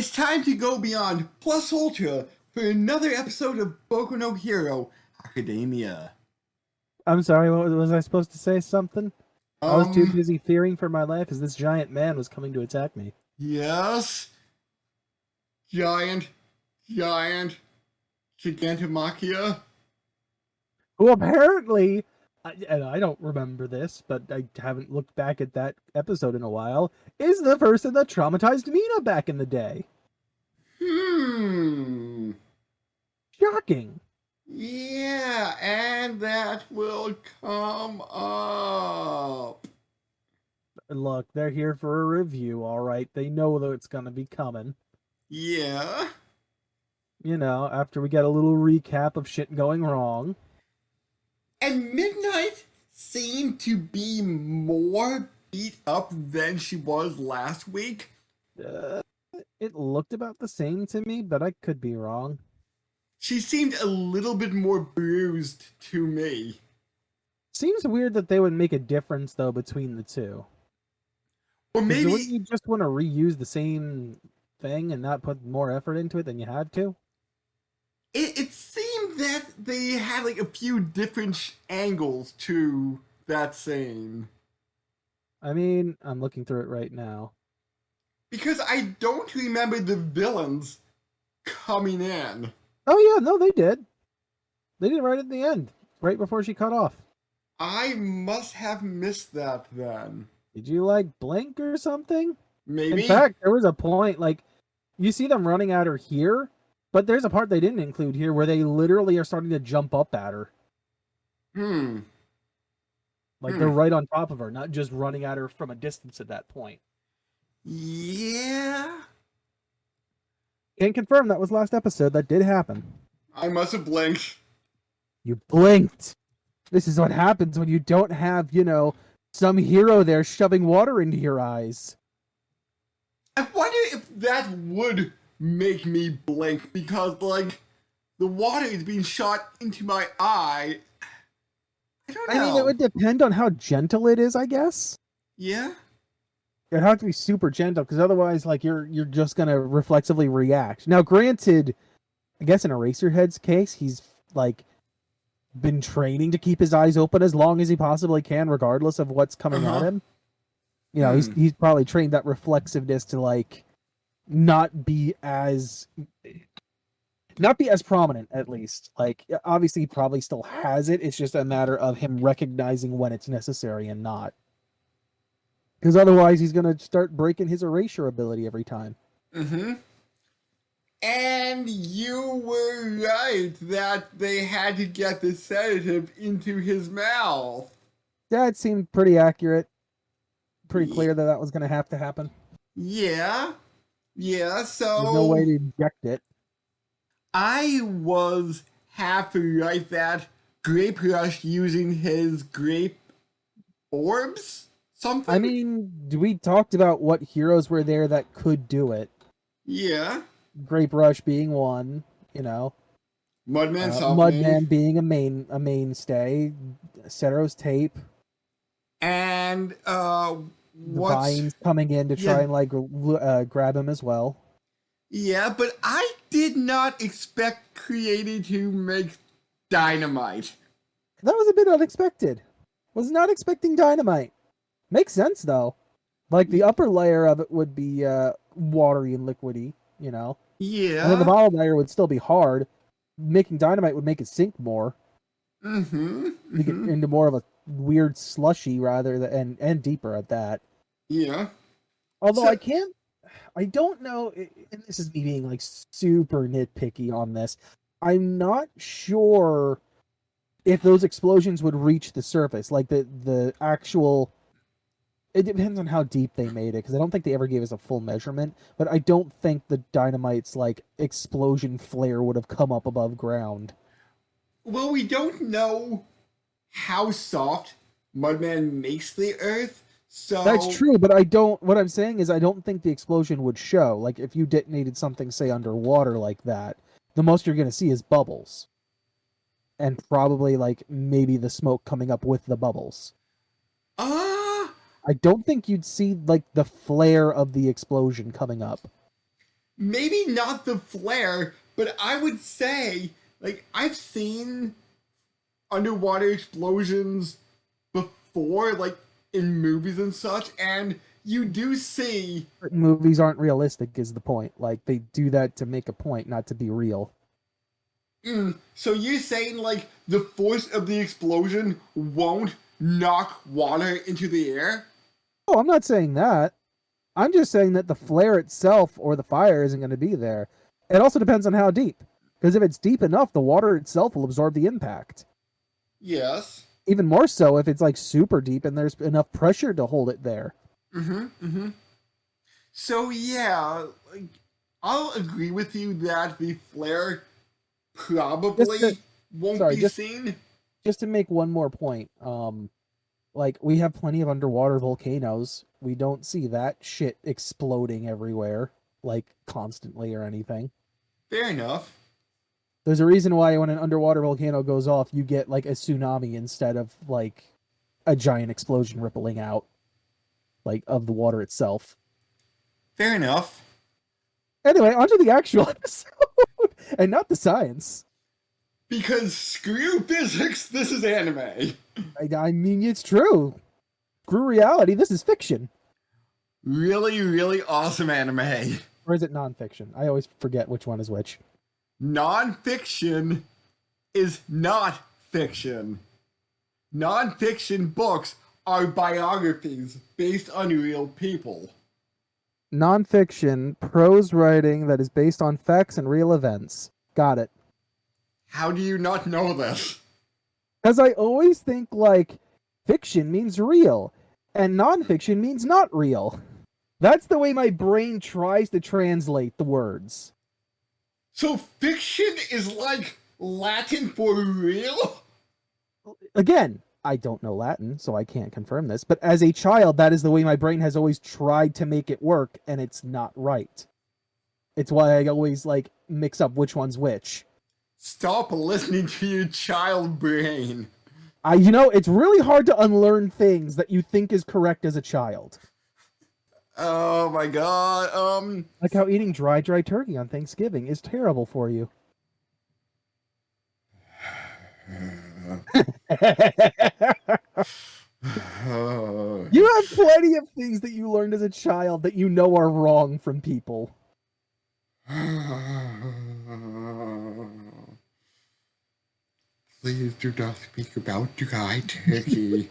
It's time to go beyond plus ultra for another episode of Boku no Hero Academia. I'm sorry, what was I supposed to say something? I was too Um, busy fearing for my life as this giant man was coming to attack me. yes, giant, giant, gigantomachia. Who apparently, and I don't remember this, but I haven't looked back at that episode in a while, is the person that traumatized Mina back in the day. Hmm. Shocking. Yeah, and that will come up. Look, they're here for a review, alright. They know that it's gonna be coming. Yeah. You know, after we get a little recap of shit going wrong. And Midnight seemed to be more beat up than she was last week. Uh, it looked about the same to me, but I could be wrong. She seemed a little bit more bruised to me. Seems weird that they would make a difference though between the two. Or Because maybe wouldn't you just want to reuse the same thing and not put more effort into it than you had to? it seemed that they had like a few different angles to that scene. I mean, I'm looking through it right now. Because I don't remember the villains coming in. Oh yeah, no, they did. They did right at the end, right before she cut off. I must have missed that then. Did you like blink or something? In Maybe? fact, there was a point like you see them running at her here, but there's a part they didn't include here where they literally are starting to jump up at her. Hmm. Like Hmm. they're right on top of her, not just running at her from a distance at that point. Yeah. Can confirm that was last episode. That did happen. I must have blinked. You blinked. This is what happens when you don't have, some hero there shoving water into your eyes. I wonder if that would make me blink because, like, the water is being shot into my eye. I don't I mean, it know. would depend on how gentle it is, I guess. Yeah? It'd have to be super gentle, because otherwise, like, you're just gonna reflexively react. Now, granted, I guess in Eraserhead's case, he's like been training to keep his eyes open as long as he possibly can, regardless of what's Uh coming at huh. him. You know, Hmm. he's probably trained that reflexiveness to like not be as prominent, at least. Like, obviously he probably still has it, it's just a matter of him recognizing when it's necessary and not, because otherwise he's going to start breaking his erasure ability every time. Mm hmm. And you were right that they had to get the sedative into his mouth. That seemed pretty accurate, pretty Y- clear that that was going to have to happen. yeah. Yeah, There's no way so to inject it. I was half right that Grape Rush using his grape orbs? I Something? mean, we talked about what heroes were there that could do it. Yeah. Grape Rush being one, you know, Mudman softening. Mudman being a mainstay, Ceros tape, And the what's vines coming in to try yeah. and like grab him as well. Yeah, but I did not expect Created to make dynamite. That was a bit unexpected. Was not expecting dynamite. Makes sense though. Like the upper layer of it would be watery and liquidy, you know, and then the Yeah. bottom layer would still be hard. Making dynamite would make it sink more, Mm-hmm. make it Mm-hmm. into more of a weird slushy rather than and deeper at that. Yeah. Although So I don't know, and this is me being like super nitpicky on this. I'm not sure if those explosions would reach the surface, like the actual. It depends on how deep they made it, because I don't think they ever gave us a full measurement. But I don't think the dynamite's like explosion flare would have come up above ground. well we don't know how soft Mudman makes the earth, That's so true, but I don't. What I'm saying is, I don't think the explosion would show. Like, if you detonated something, say, underwater like that, the most you're going to see is bubbles, and probably like maybe the smoke coming up with the bubbles. uh I don't think you'd see like the flare of the explosion coming up. maybe not the flare, but I would say, like, I've seen underwater explosions before, like, in movies and such, and you do see. Certain movies aren't realistic, is the point. Like, they do that to make a point, not to be real. So you're saying, like, the force of the explosion won't knock water into the air? Oh, I'm not saying that. I'm just saying that the flare itself or the fire isn't going to be there. It also depends on how deep. Because if it's deep enough, the water itself will absorb the impact. Yes. Even more so if it's like super deep and there's enough pressure to hold it there. So yeah, like, I'll agree with you that the flare probably won't sorry, be seen. Just to make one more point, like we have plenty of underwater volcanoes. We don't see that shit exploding everywhere, like constantly or anything. Fair enough. There's a reason why when an underwater volcano goes off, you get like a tsunami instead of like a giant explosion rippling out, like of the water itself. Fair enough. Anyway, onto the actual episode, and not the science. Because screw physics, this is anime. I mean, it's true. Screw reality. This is fiction. Really, really awesome anime. Or is it nonfiction? I always forget which one is which. Non-fiction is not fiction. Non-fiction books are biographies based on real people. Nonfiction, prose writing that is based on facts and real events. Got it. How do you not know this? Because I always think, like, fiction means real, and nonfiction means not real. That's the way my brain tries to translate the words. So fiction is like Latin for real? Again, I don't know Latin, so I can't confirm this, but as a child, that is the way my brain has always tried to make it work, and it's not right. It's why I always, like, mix up which one's which. Stop listening to your child brain. It's really hard to unlearn things that you think is correct as a child. Oh my god, Like how eating dry turkey on Thanksgiving is terrible for you. You have plenty of things that you learned as a child that you know are wrong from people. Please do not speak about dry turkey.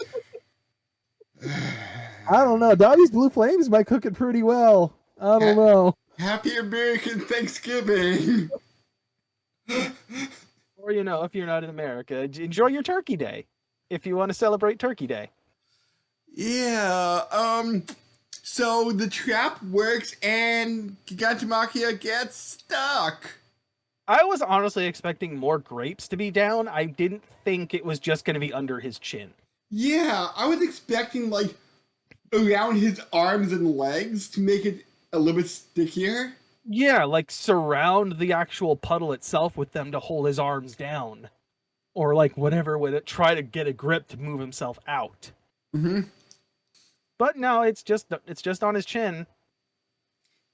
I don't know. Dobby's Blue Flames might cook it pretty well. I don't know. Happy American Thanksgiving! Or, if you're not in America, enjoy your Turkey Day. If you want to celebrate Turkey Day. Yeah, so the trap works and Gigantomachia gets stuck. I was honestly expecting more grapes to be down. I didn't think it was just going to be under his chin. Yeah, I was expecting, like, around his arms and legs to make it a little bit stickier. Yeah, like surround the actual puddle itself with them to hold his arms down. Or like whatever, would try to get a grip to move himself out. But no, it's just on his chin.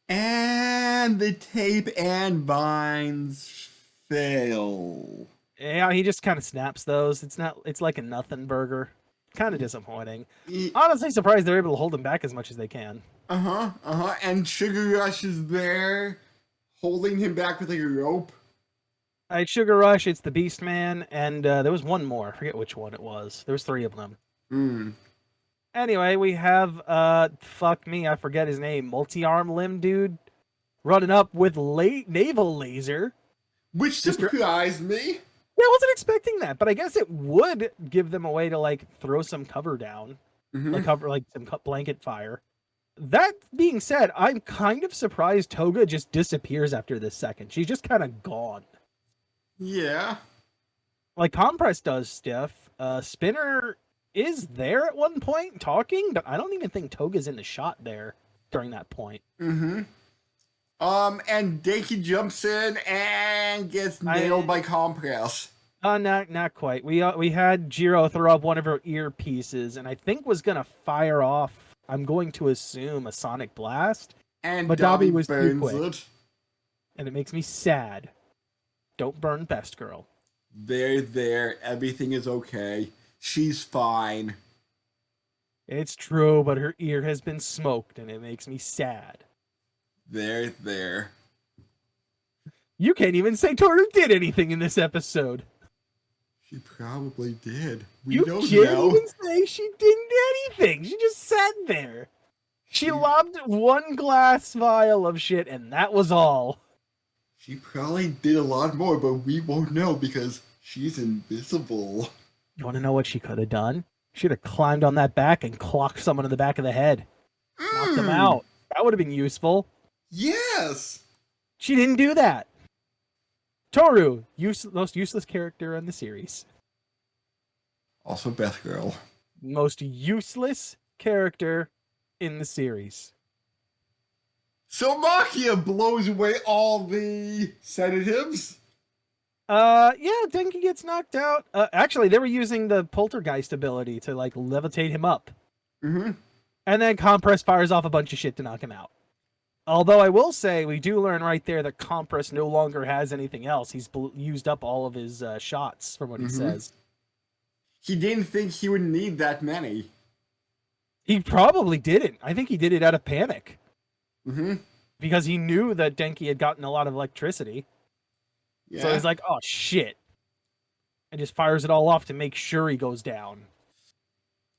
And the tape and vines fail. Yeah, he just kind of snaps those. It's like a nothing burger. Kind of disappointing. Honestly surprised they're able to hold him back as much as they can. And Sugar Rush is there, holding him back with like a rope. Alright, Sugar Rush, it's the Beast Man, and there was one more. I forget which one it was. There was 3 of them. Anyway, we have, fuck me, I forget his name, multi-arm limb dude, running up with naval laser. Which surprised me. Yeah, I wasn't expecting that, but I guess it would give them a way to, like, throw some cover down. Like, some blanket fire. That being said, I'm kind of surprised Toga just disappears after this second. She's just kind of gone. Yeah. Like, Compress does stuff. Spinner is there at one point talking, but I don't even think Toga's in the shot there during that point. And Daki jumps in and gets nailed by Compress. Not quite. We had Jiro throw up one of her earpieces, and I think was gonna fire off, I'm going to assume, a sonic blast. And but Dobby was too quick. it. and it makes me sad. Don't burn Best Girl. There. Everything is okay. She's fine. It's true, but her ear has been smoked, and it makes me sad. There. You can't even say Toru did anything in this episode. She probably did. We You don't can't know. even say she didn't do anything. She just sat there. She lobbed one glass vial of shit, and that was all. She probably did a lot more, but we won't know because she's invisible. You want to know what she could have done? She'd have climbed on that back and clocked someone in the back of the head. Knocked them out. That would have been useful. Yes! She didn't do that. Toru, most useless character in the series. Also Beth Girl. Most useless character in the series. So Makia blows away all the sedatives? Yeah, Denki gets knocked out. Actually, they were using the poltergeist ability to, like, levitate him up. Mm-hmm. And then Compress fires off a bunch of shit to knock him out. Although I will say, we do learn right there that Compress no longer has anything else. He's used up all of his shots, from what he says. He didn't think he would need that many. He probably didn't. I think he did it out of panic. Mm-hmm. Because he knew that Denki had gotten a lot of electricity. Yeah. So he's like, oh, shit. And just fires it all off to make sure he goes down.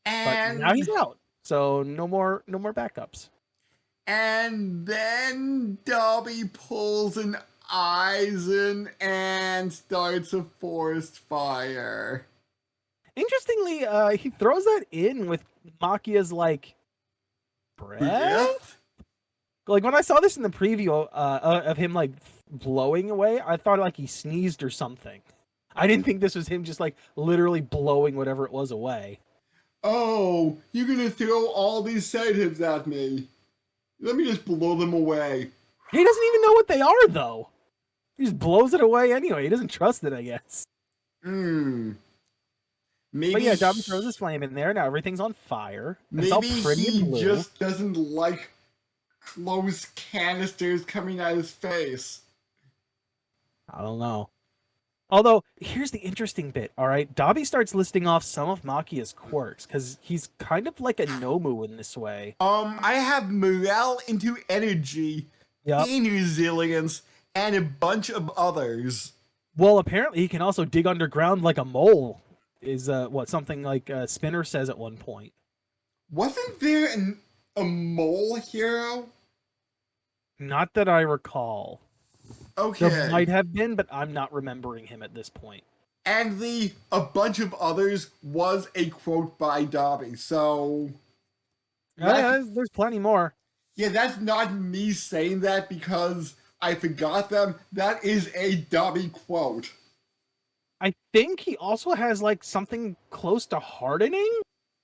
And But now he's out. So no more backups. And then Dobby pulls an Eisen and starts a forest fire. Interestingly, he throws that in with Makia's, like, breath? Like, when I saw this in the preview of him, like, blowing away, I thought, like, he sneezed or something. I didn't think this was him just, like, literally blowing whatever it was away. Oh, you're gonna throw all these sedatives at me. Let me just blow them away. He doesn't even know what they are, though. He just blows it away anyway. He doesn't trust it, I guess. Maybe. But yeah, Dobby throws his flame in there. Now everything's on fire. It's all Maybe pretty he and blue. just doesn't like close canisters coming out his face. I don't know. Although, here's the interesting bit, all right? Dobby starts listing off some of Makia's quirks, because he's kind of like a Nomu in this way. I have morale into energy, pain resilience, and a bunch of others. Well, apparently he can also dig underground like a mole, is what something like Spinner says at one point. Wasn't there a mole hero? Not that I recall. Okay. There might have been, but I'm not remembering him at this point. And a bunch of others was a quote by Dobby, so... Yeah, there's plenty more. Yeah, that's not me saying that because I forgot them. That is a Dobby quote. I think he also has, like, something close to hardening?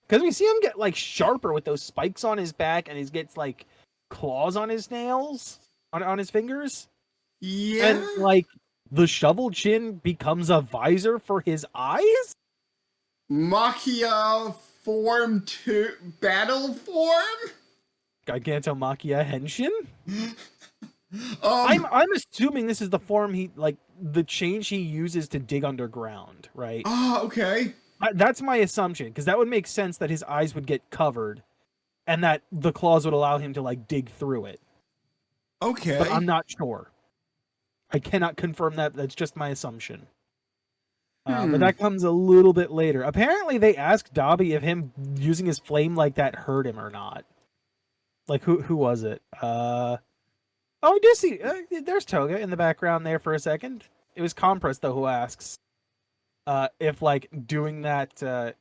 Because we see him get, like, sharper with those spikes on his back, and he gets, like, claws on his nails, on his fingers. Yeah. And, like, the shovel chin becomes a visor for his eyes? Makia form 2... battle form? Gigantomachia Henshin? I'm assuming this is the form the change he uses to dig underground, right? Oh, okay. That's my assumption, because that would make sense that his eyes would get covered, and that the claws would allow him to, like, dig through it. Okay. But I'm not sure. I cannot confirm that. That's just my assumption. But that comes a little bit later. Apparently, they asked Dobby if him using his flame like that hurt him or not. Like, who was it? Oh, I do see. There's Toga in the background there for a second. It was Compress, though, who asks if, like, doing that,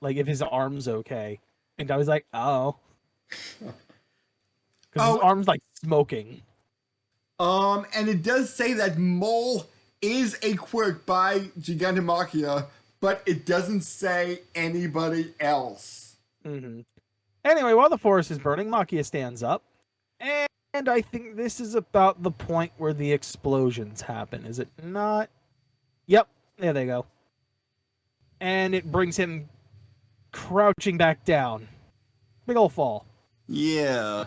like, if his arm's okay. And Dobby's like, oh. Because his arm's, like, smoking. And it does say that Mole is a quirk by Gigantomachia, but it doesn't say anybody else. Mm-hmm. Anyway, while the forest is burning, Machia stands up. And I think this is about the point where the explosions happen, is it not? Yep, there they go. And it brings him crouching back down. Big ol' fall. Yeah.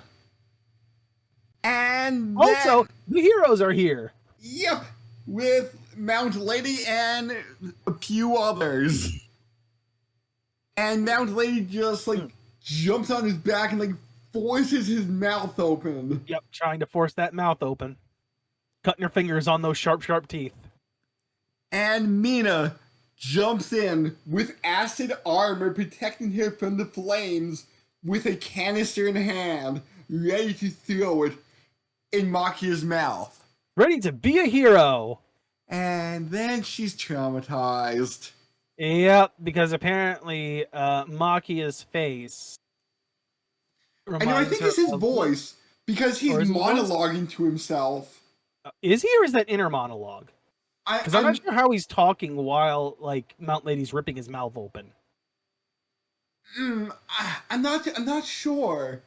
And Also, then, the heroes are here. yep, with Mount Lady and a few others. And Mount Lady just like jumps on his back and like forces his mouth open. Yep, trying to force that mouth open. Cutting your fingers on those sharp, sharp teeth. And Mina jumps in with acid armor protecting her from the flames with a canister in hand, ready to throw it in Makia's mouth. Ready to be a hero. And then she's traumatized. Yep, because apparently Makia's face I know, I think it's his of, voice, because he's monologuing to himself. Is he, or is that inner monologue? Because I'm not sure how he's talking while like Mount Lady's ripping his mouth open. I'm not sure.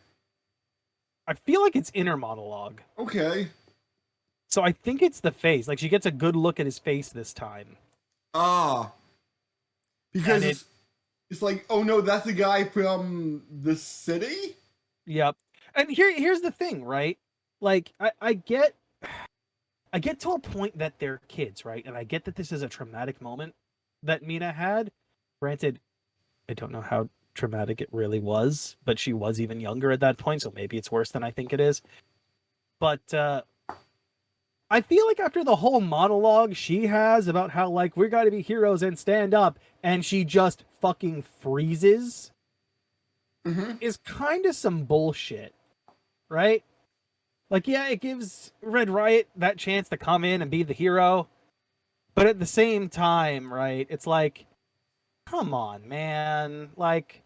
I feel like it's inner monologue. Okay. So I think it's the face. Like she gets a good look at his face this time. Ah. Because it's like, oh no, that's the guy from the city? Yep. And here's the thing, right? Like I get to a point that they're kids, right? And I get that this is a traumatic moment that Mina had. Granted, I don't know how traumatic it really was, but she was even younger at that point, so maybe it's worse than I think it is. But I feel like after the whole monologue she has about how like we gotta be heroes and stand up, and she just fucking freezes, is kind of some bullshit, right? Like, yeah, it gives Red Riot that chance to come in and be the hero, but at the same time, right, it's like, come on, man, like,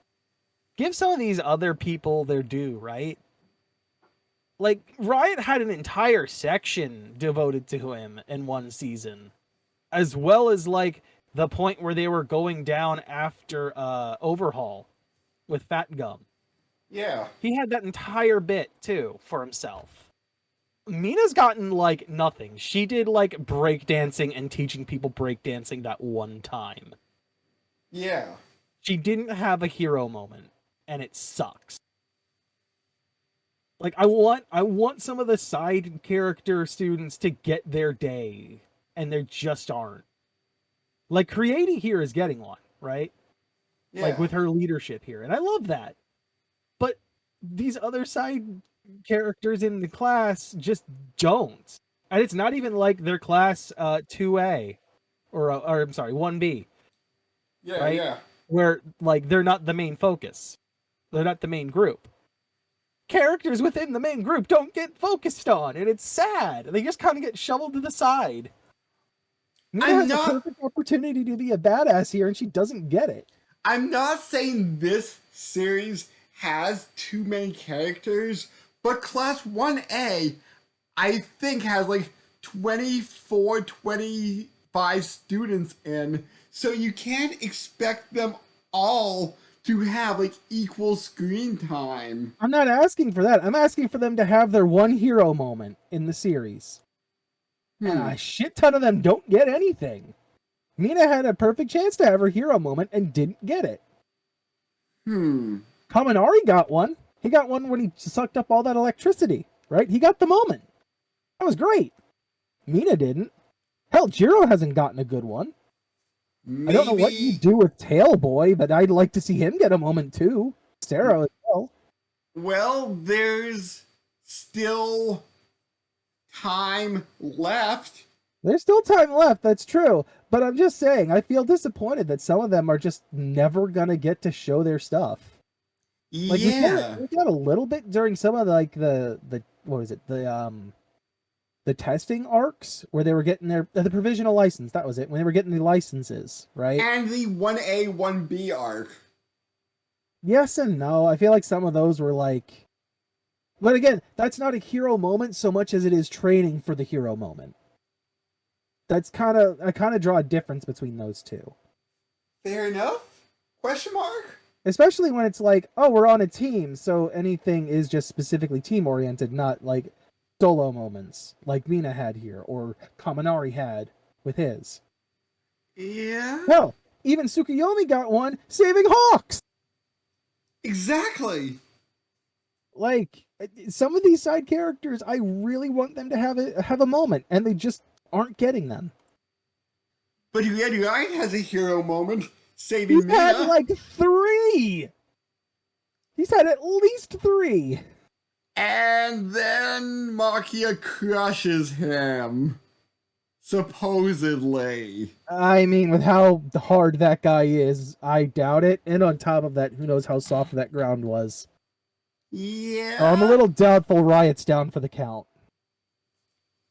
give some of these other people their due, right? Like, Riot had an entire section devoted to him in one season, as well as, like, the point where they were going down after Overhaul with Fat Gum. Yeah. He had that entire bit, too, for himself. Mina's gotten, like, nothing. She did, like, breakdancing and teaching people breakdancing that one time. Yeah. She didn't have a hero moment, and it sucks. Like, I want some of the side character students to get their day, and they just aren't. Like, Creaty here is getting one, right? Yeah. Like, with her leadership here, and I love that. But these other side characters in the class just don't. And it's not even like their class 2A, or I'm sorry, 1B. Yeah, right? yeah. Where, like, they're not the main focus. They're not the main group. Characters within the main group don't get focused on, and it's sad. They just kind of get shoveled to the side. Mina has a perfect opportunity to be a badass here, and she doesn't get it. I'm not saying this series has too many characters, but Class 1A, I think, has like 24, 25 students in, so you can't expect them all to have like equal screen time. I'm not asking for that. I'm asking for them to have their one hero moment in the series. And a shit ton of them don't get anything. Mina had a perfect chance to have her hero moment and didn't get it. Kaminari got one. He got one when he sucked up all that electricity, right? He got the moment. That was great. Mina didn't. Hell, Jiro hasn't gotten a good one. Maybe. I don't know what you do with Tailboy, but I'd like to see him get a moment too. Sarah as well. Well, there's still time left. There's still time left, that's true. But I'm just saying, I feel disappointed that some of them are just never gonna get to show their stuff. Like, yeah. we got a little bit during some of the what was it? The testing arcs where they were getting the provisional license. That was it. When they were getting the licenses, right? And the 1A, 1B arc. Yes and no. I feel like some of those were like, but again, that's not a hero moment so much as it is training for the hero moment. I kind of draw a difference between those two. Fair enough? Question mark? Especially when it's like, oh, we're on a team, so anything is just specifically team oriented, not like solo moments like Mina had here or Kaminari had with his. Yeah. Hell, even Tsukuyomi got one saving Hawks. Exactly. Like, Some of these side characters, I really want them to have a moment, and they just aren't getting them. But Red Ryan has a hero moment, He's saving had Mina. like 3. He's had at least 3. And then Makia crushes him. Supposedly. I mean, with how hard that guy is, I doubt it. And on top of that, who knows how soft that ground was. So I'm a Yeah. little doubtful Riot's down for the count.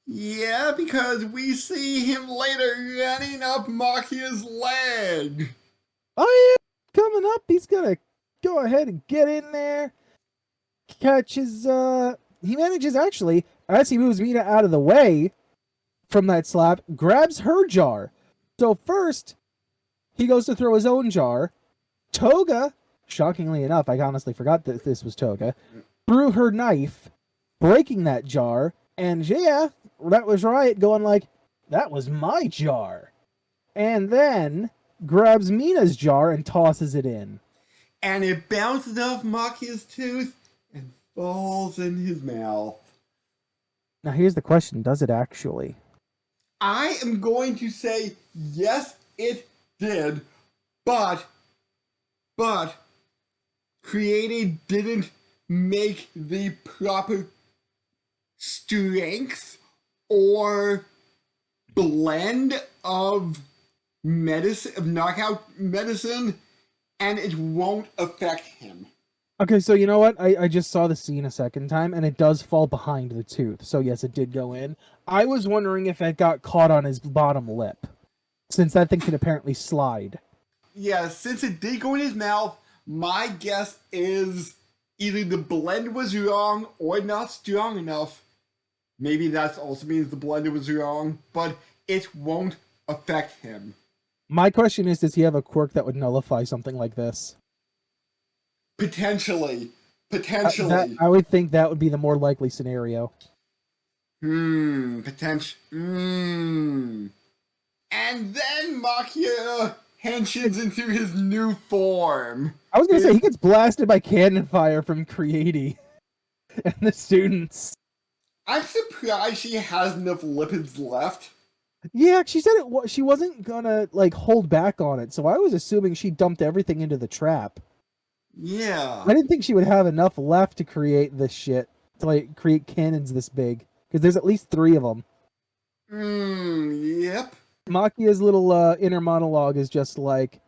Yeah, because we see him later running up Makia's leg. Oh yeah, coming up, he's gonna go ahead and get in there. Catches, he manages actually, as he moves Mina out of the way from that slap, grabs her jar. So first, he goes to throw his own jar. Toga, shockingly enough, I honestly forgot that this was Toga, threw her knife, breaking that jar, and yeah, that was Riot going like, that was my jar. And then grabs Mina's jar and tosses it in. And it bounces off Makia's tooth and falls in his mouth. Now here's the question, does it actually? I am going to say yes, it did, but Created didn't make the proper strength or blend of medicine, of knockout medicine, and it won't affect him. Okay, so you know what? I just saw the scene a second time, and it does fall behind the tooth. So yes, it did go in. I was wondering if it got caught on his bottom lip, since that thing can apparently slide. Yeah, since it did go in his mouth, my guess is either the blend was wrong or not strong enough. Maybe that also means the blender was wrong, but it won't affect him. My question is, does he have a quirk that would nullify something like this? Potentially. I would think that would be the more likely scenario. Potential. And then Makia henshins into his new form. I was gonna say, he gets blasted by cannon fire from Creati and the students. I'm surprised she has enough lipids left. Yeah, she said she wasn't gonna, like, hold back on it, so I was assuming she dumped everything into the trap. Yeah. I didn't think she would have enough left to create this shit, to, like, create cannons this big, because there's at least 3 of them. Yep. Makia's little inner monologue is just like,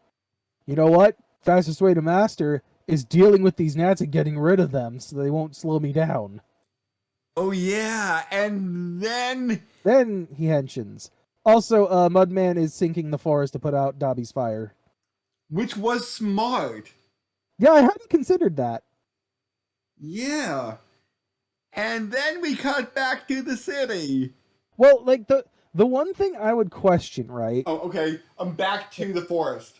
you know what? Fastest way to master is dealing with these gnats and getting rid of them so they won't slow me down. Oh yeah, and then he henshins. Also, Mudman is sinking the forest to put out Dobby's fire. which was smart. Yeah, I hadn't considered that. Yeah. And then we cut back to the city. Well, like, the one thing I would question, right? Oh, okay. I'm back to the forest.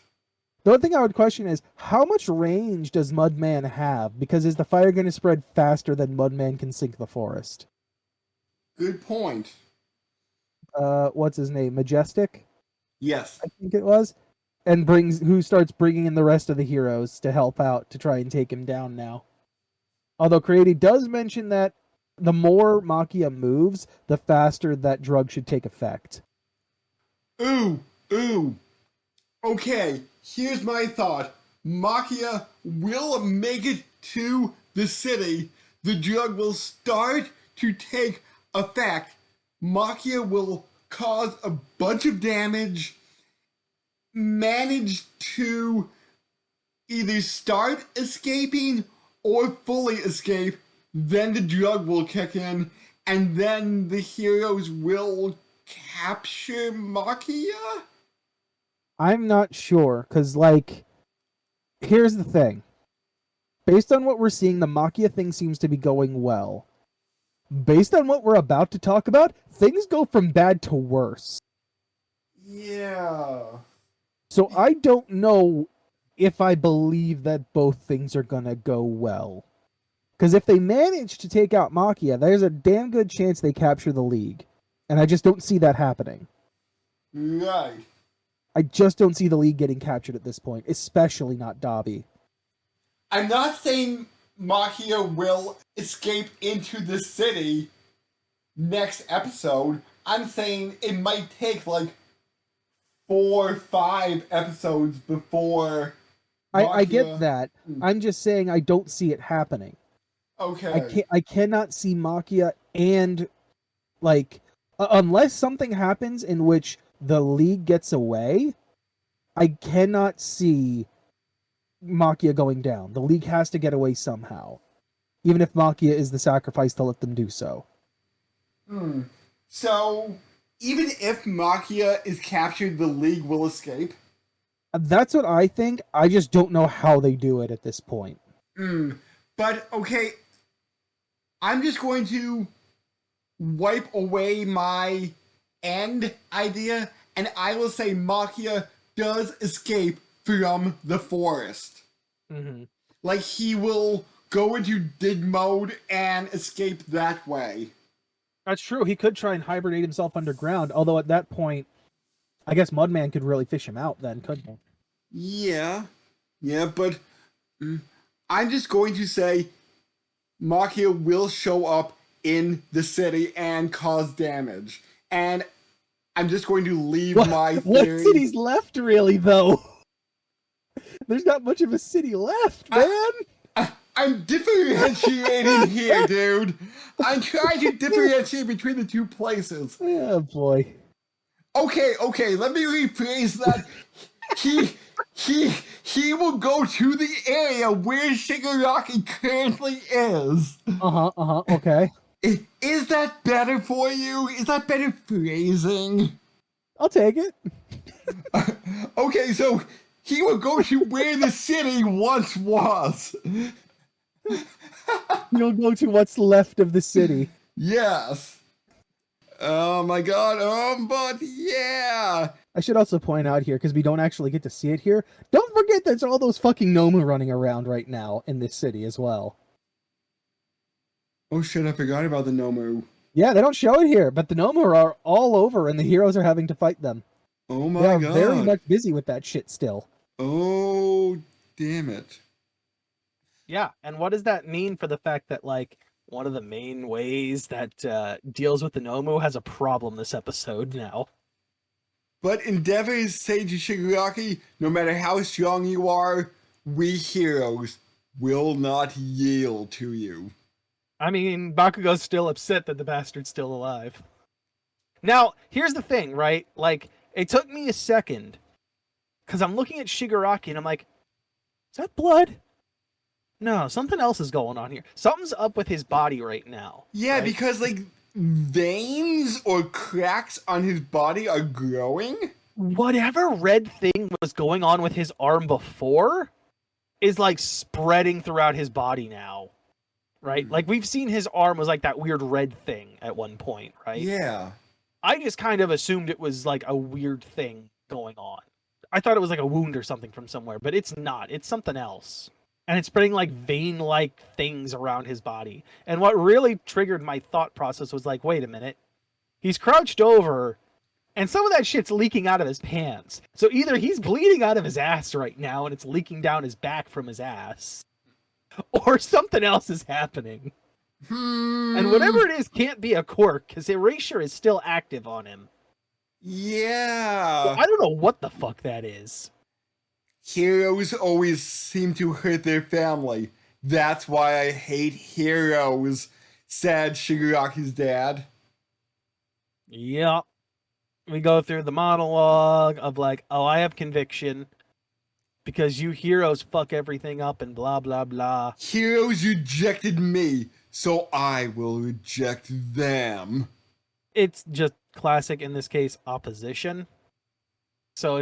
The one thing I would question is, how much range does Mudman have? Because is the fire going to spread faster than Mudman can sink the forest? Good point. What's his name? Majestic? Yes. I think it was. And who starts bringing in the rest of the heroes to help out to try and take him down now. Although Creati does mention that the more Makia moves, the faster that drug should take effect. Ooh. Okay, here's my thought. Makia will make it to the city. The drug will start to take effect. Makia will cause a bunch of damage, manage to either start escaping or fully escape, then the drug will kick in, and then the heroes will capture Makia? I'm not sure, because, like, here's the thing. Based on what we're seeing, the Makia thing seems to be going well. Based on what we're about to talk about, things go from bad to worse. Yeah. So I don't know if I believe that both things are gonna go well. Because if they manage to take out Makia, there's a damn good chance they capture the League. And I just don't see that happening. Right. I just don't see the League getting captured at this point, especially not Dobby. I'm not saying Makia will escape into the city next episode. I'm saying it might take like 4 or 5 episodes before I get Makia. that. I'm just saying I don't see it happening. Okay. I cannot see Makia and like unless something happens in which the League gets away, I cannot see Makia going down. The League has to get away somehow. Even if Makia is the sacrifice to let them do so. So, even if Makia is captured, the League will escape? That's what I think. I just don't know how they do it at this point. But, okay, I'm just going to wipe away my end idea, and I will say Makia does escape from the forest. Mm-hmm. Like, he will go into dig mode and escape that way. That's true. He could try and hibernate himself underground, although at that point, I guess Mudman could really fish him out then, couldn't he? Yeah, but I'm just going to say Makia will show up in the city and cause damage. And I'm just going to leave my theory. What city's left, really, though? There's not much of a city left, man! I'm differentiating here, dude. I'm trying to differentiate between the two places. Oh, boy. Okay, let me rephrase that. He will go to the area where Shigaraki currently is. Okay. Is that better for you? Is that better phrasing? I'll take it. Okay, so he will go to where the city once was. You'll go to what's left of the city. Yes. Oh my god, but yeah. I should also point out here, because we don't actually get to see it here, don't forget there's all those fucking Nomu running around right now in this city as well. Oh shit, I forgot about the Nomu. Yeah, they don't show it here, but the Nomu are all over and the heroes are having to fight them. Oh my god. god. They are very much busy with that shit still. Oh, damn it. Yeah, and what does that mean for the fact that, like, one of the main ways that deals with the Nomu has a problem this episode now? But endeavors say to Shigaraki, no matter how strong you are, we heroes will not yield to you. I mean, Bakugo's still upset that the bastard's still alive. Now, here's the thing, right? Like, it took me a second, because I'm looking at Shigaraki and I'm like, is that blood? No, something else is going on here. Something's up with his body right now. Yeah, right? Because, like, veins or cracks on his body are growing? Whatever red thing was going on with his arm before is, like, spreading throughout his body now. Right? Like, we've seen his arm was like that weird red thing at one point, right? Yeah. I just kind of assumed it was, like, a weird thing going on. I thought it was, like, a wound or something from somewhere, but it's not. It's something else. And it's spreading, like, vein-like things around his body. And what really triggered my thought process was like, wait a minute. He's crouched over, and some of that shit's leaking out of his pants. So either he's bleeding out of his ass right now, and it's leaking down his back from his ass, or something else is happening. And whatever it is can't be a quirk, because erasure is still active on him. Yeah. So I don't know what the fuck that is. Heroes always seem to hurt their family. That's why I hate heroes, said Shigaraki's dad. Yep. We go through the monologue of like, oh, I have conviction because you heroes fuck everything up and blah, blah, blah. Heroes rejected me, so I will reject them. It's just classic, in this case, opposition. So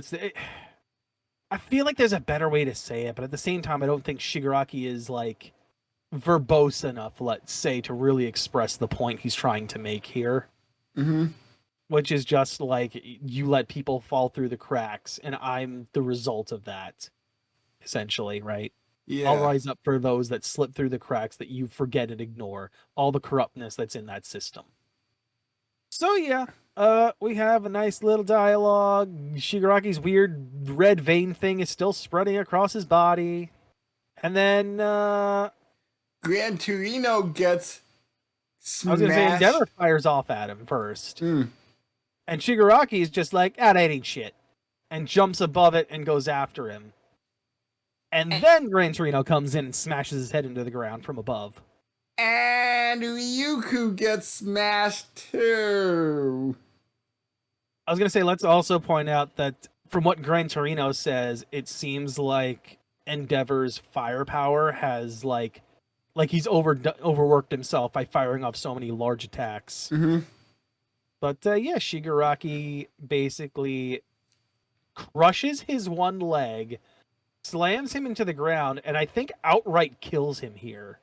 I feel like there's a better way to say it, but at the same time, I don't think Shigaraki is, like, verbose enough, let's say, to really express the point he's trying to make here. Mm-hmm. Which is just, like, you let people fall through the cracks, and I'm the result of that, essentially, right? Yeah. I'll rise up for those that slip through the cracks that you forget and ignore. All the corruptness that's in that system. So, yeah. We have a nice little dialogue. Shigaraki's weird red vein thing is still spreading across his body. And then, Gran Torino gets I was gonna say smashed. Endeavor fires off at him first, Mm. and Shigaraki is just like, "Ah, that ain't shit," and jumps above it and goes after him. And then Gran Torino comes in and smashes his head into the ground from above. And Ryuku gets smashed too. I was gonna say, let's also point out that from what Gran Torino says, it seems like Endeavor's firepower has like he's overworked himself by firing off so many large attacks. Mm-hmm. But yeah, Shigaraki basically crushes his one leg, slams him into the ground, and I think outright kills him here.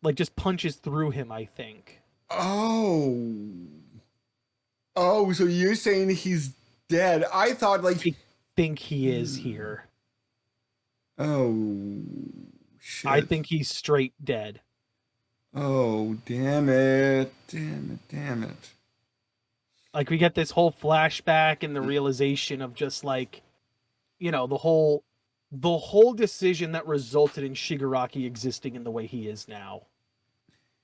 Like just punches through him, I think. Oh. Oh, so you're saying he's dead? I thought like. I think he is here. Oh shit! I think he's straight dead. Oh damn it! Damn it! Damn it! Like we get this whole flashback and the realization of just like, you know, the whole decision that resulted in Shigaraki existing in the way he is now.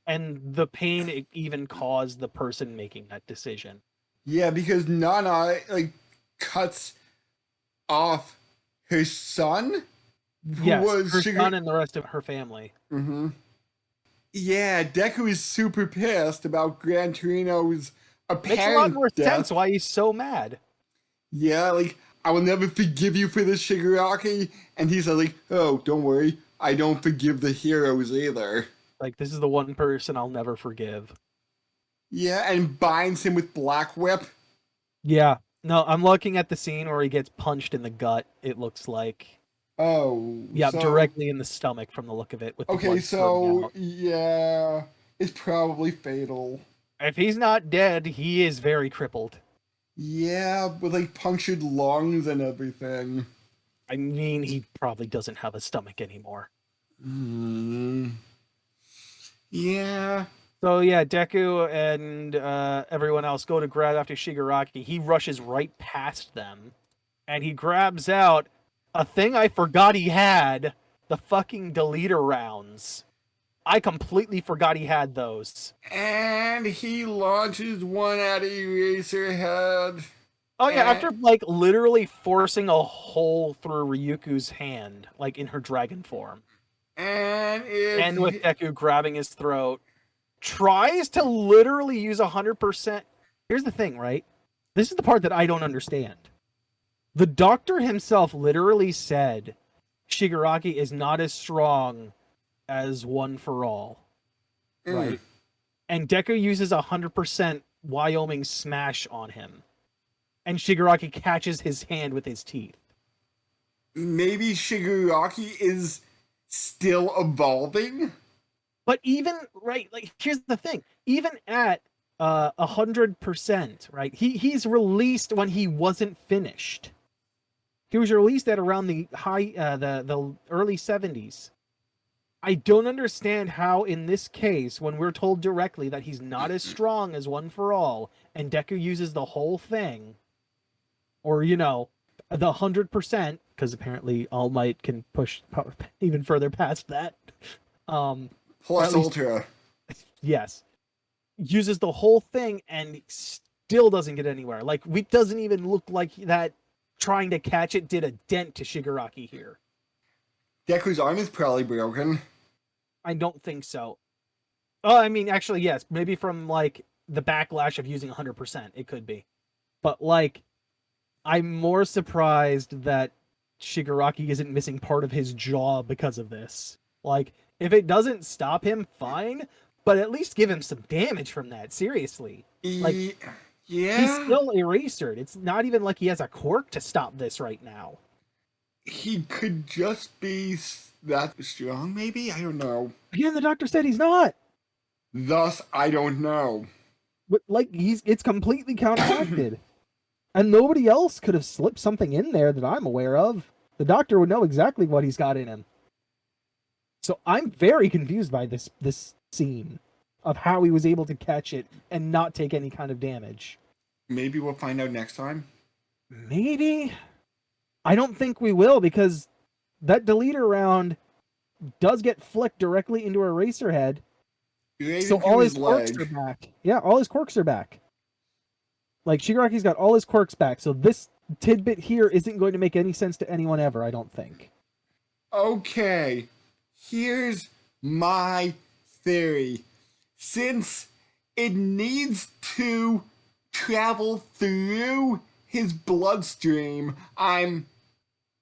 And the pain it even caused the person making that decision. Yeah, because Nana like cuts off her son, who Yes, was her son and the rest of her family. Mm-hmm. Yeah, Deku is super pissed about Gran Torino's Makes a lot apparent more death. sense why he's so mad. Yeah, like, I will never forgive you for this, Shigaraki. And he's like, oh, don't worry, I don't forgive the heroes either. Like, this is the one person I'll never forgive. Yeah, and binds him with Black Whip. Yeah. No, I'm looking at the scene where he gets punched in the gut, it looks like. Oh. Yeah, so, directly in the stomach from the look of it. With the okay, blood so, out. yeah, it's probably fatal. If he's not dead, he is very crippled. Yeah, with like punctured lungs and everything. I mean, he probably doesn't have a stomach anymore. Yeah. So yeah, Deku and everyone else go to grab after Shigaraki. He rushes right past them, and he grabs out a thing I forgot he had, the fucking deleter rounds. I completely forgot he had those. And he launches one at Eraserhead. Oh yeah, after like literally forcing a hole through Ryuku's hand, like in her dragon form. And with Deku grabbing his throat, tries to literally use 100%. Here's the thing, right? This is the part that I don't understand. The doctor himself literally said Shigaraki is not as strong as One for All, right? And Deku uses 100% Wyoming Smash on him. And Shigaraki catches his hand with his teeth. Maybe Shigaraki is still evolving? But even, right, like, here's the thing. Even at 100%, right, he's released when he wasn't finished. He was released at around the the early 70s. I don't understand how, in this case, when we're told directly that he's not as strong as One for All, and Deku uses the whole thing, or, you know, the 100%, because apparently All Might can push even further past that. Plus Ultra. Yes. Uses the whole thing and still doesn't get anywhere. Like, it doesn't even look like that trying to catch it did a dent to Shigaraki here. Deku's arm is probably broken. I don't think so. Oh, I mean, actually, yes. Maybe from, like, the backlash of using 100%. It could be. But, like, I'm more surprised that Shigaraki isn't missing part of his jaw because of this. Like, if it doesn't stop him, fine. But at least give him some damage from that. Seriously. Like, yeah. He's still erasered. It's not even like he has a quirk to stop this right now. He could just be that strong, maybe? I don't know. Again, the doctor said he's not. Thus, I don't know. But, like, it's completely counteracted. And nobody else could have slipped something in there that I'm aware of. The doctor would know exactly what he's got in him. So I'm very confused by this scene of how he was able to catch it and not take any kind of damage. Maybe we'll find out next time. Maybe. I don't think we will, because that deleter round does get flicked directly into Eraserhead. Right So into all his his quirks leg. are back. Yeah, all his quirks are back. Like, Shigaraki's got all his quirks back, so this tidbit here isn't going to make any sense to anyone ever, I don't think. Okay, here's my theory. Since it needs to travel through his bloodstream,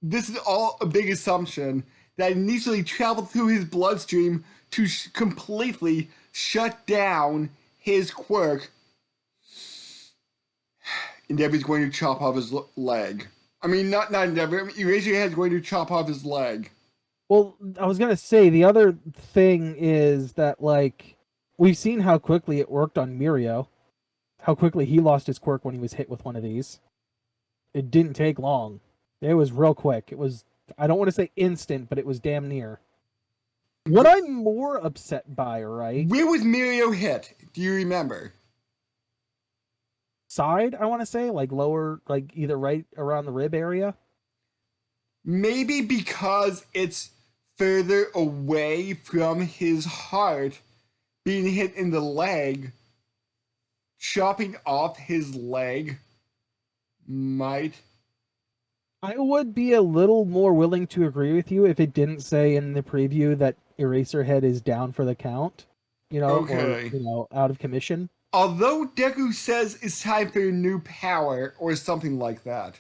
this is all a big assumption that it needs to travel through his bloodstream to completely shut down his quirk. Endeavor's going to chop off his leg. I mean, not Endeavor. Eraserhead's going to chop off his leg. Well, I was gonna say the other thing is that, like, we've seen how quickly it worked on Mirio, how quickly he lost his quirk when he was hit with one of these. It didn't take long. It was real quick. It was, I don't want to say instant, but it was damn near. What I'm more upset by, right? Where was Mirio hit? Do you remember? Side, I want to say, like lower, like either right around the rib area. Maybe because it's further away from his heart, being hit in the leg, chopping off his leg might. I would be a little more willing to agree with you if it didn't say in the preview that Eraserhead is down for the count, Okay. or, out of commission. Although Deku says it's time for a new power or something like that.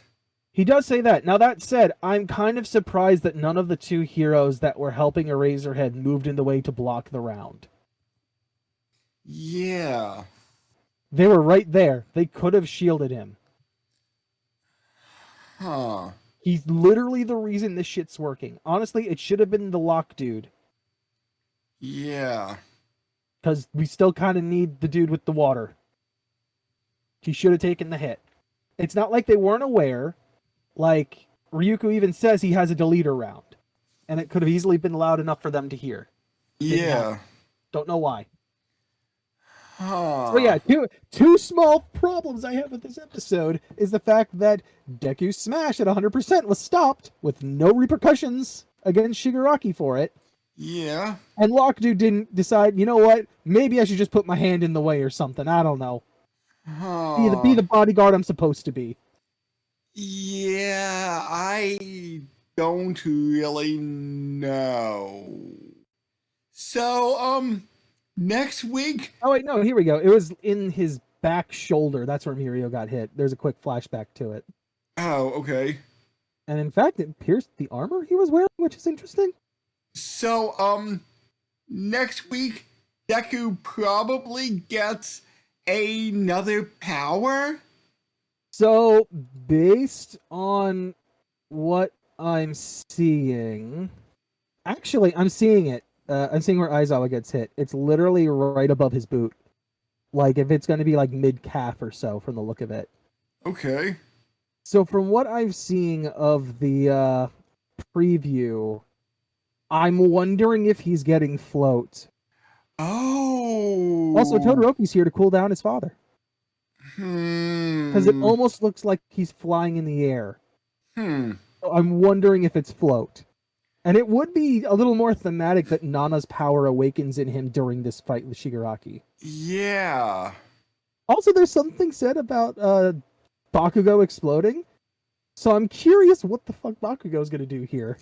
He does say that. Now, that said, I'm kind of surprised that none of the two heroes that were helping Eraserhead moved in the way to block the round. Yeah. They were right there. They could have shielded him. Huh. He's literally the reason this shit's working. Honestly, it should have been the lock dude. Yeah. Because we still kind of need the dude with the water. He should have taken the hit. It's not like they weren't aware. Like, Ryuko even says he has a deleter round. And it could have easily been loud enough for them to hear. Yeah. Don't know why. Huh. So yeah, two small problems I have with this episode is the fact that Deku's smash at 100% was stopped with no repercussions against Shigaraki for it. Yeah. And Lockdude didn't decide, you know what, maybe I should just put my hand in the way or something. I don't know. Huh. Be the bodyguard I'm supposed to be. Yeah, I don't really know. So, next week. Oh wait, no, here we go. It was in his back shoulder. That's where Mirio got hit. There's a quick flashback to it. Oh, okay. And in fact, it pierced the armor he was wearing, which is interesting. So, next week, Deku probably gets another power. So, based on what I'm seeing, actually, I'm seeing it. I'm seeing where Aizawa gets hit. It's literally right above his boot. Like, if it's going to be like mid-calf or so from the look of it. Okay. So, from what I'm seeing of the preview, I'm wondering if he's getting float. Oh. Also, Todoroki's here to cool down his father. Because it almost looks like he's flying in the air. So I'm wondering if it's float. And it would be a little more thematic that Nana's power awakens in him during this fight with Shigaraki. Yeah. Also, there's something said about Bakugo exploding. So I'm curious what the fuck Bakugo's going to do here.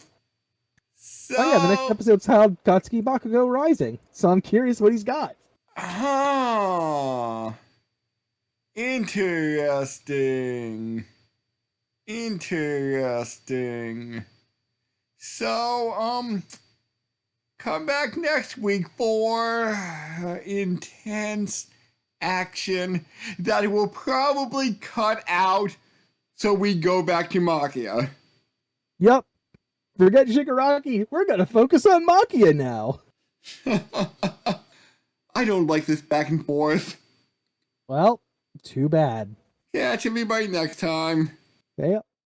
So, oh yeah, the next episode's how Katsuki Bakugo Rising. So I'm curious what he's got. Huh. Interesting. So, come back next week for intense action that will probably cut out so we go back to Makia. Yep. Forget Shigaraki. We're going to focus on Makia now. I don't like this back and forth. Well, too bad. Catch everybody next time. Yeah.